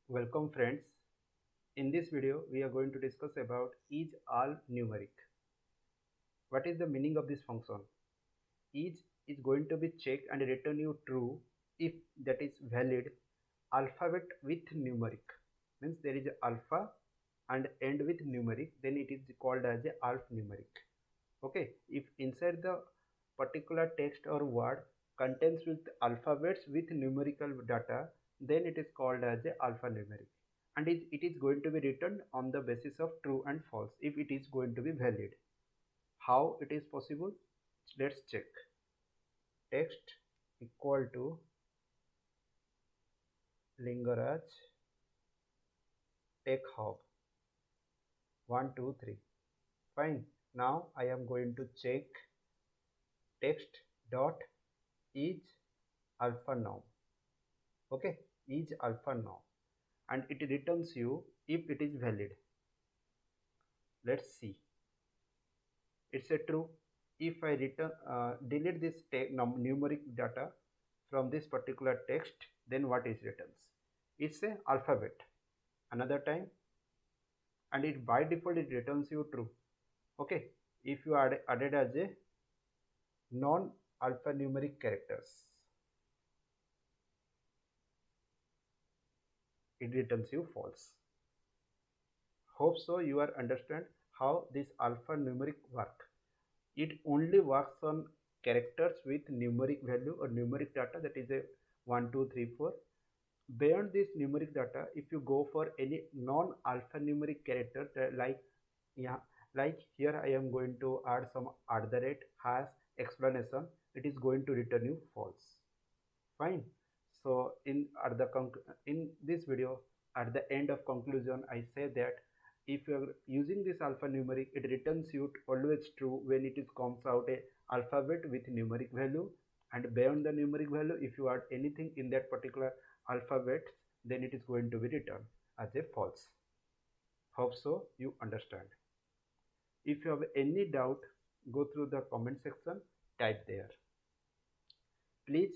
Welcome friends. In this video we are going to discuss about is all numeric. What is the meaning of this function? Is going to be checked and return you true if that is valid alphabet with numeric. Means there is a alpha and end with numeric, then it is called as a alphanumeric. Okay, if inside the particular text or word contains with alphabets with numerical data, then it is called as a alphanumeric, and it is going to be written on the basis of true and false if it is going to be valid. How it is possible? Let's check. Text equal to Lingaraj Tech Hub 1 2 3. Fine. Now I am going to check text dot is alpha now. Okay, is alpha now, and it returns you if it is valid. Let's see. It's a true. If I return delete this numeric data from this particular text, then what is returns? It's a alphabet. Another time, and it by default it returns you true. Okay, if you added as a non alphanumeric characters, it returns you false. Hope so you are understand how this alphanumeric work. It only works on characters with numeric value or numeric data, that is a 1 2 3 4. Beyond this numeric data, if you go for any non alphanumeric character, like like here I am going to add some hash explanation, it is going to return you false. Fine. So in this video, at the end of conclusion, I say that if you are using this alphanumeric, it returns you always true when it is comes out a alphabet with numeric value, and beyond the numeric value, if you add anything in that particular alphabet, then it is going to be returned as a false. Hope so you understand. If you have any doubt, go through the comment section, type there. Please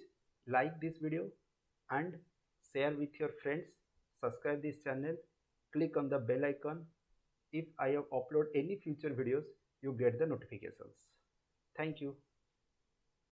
like this video and share with your friends. Subscribe this channel, click on the bell icon. If I have upload any future videos, you get the notifications. Thank you.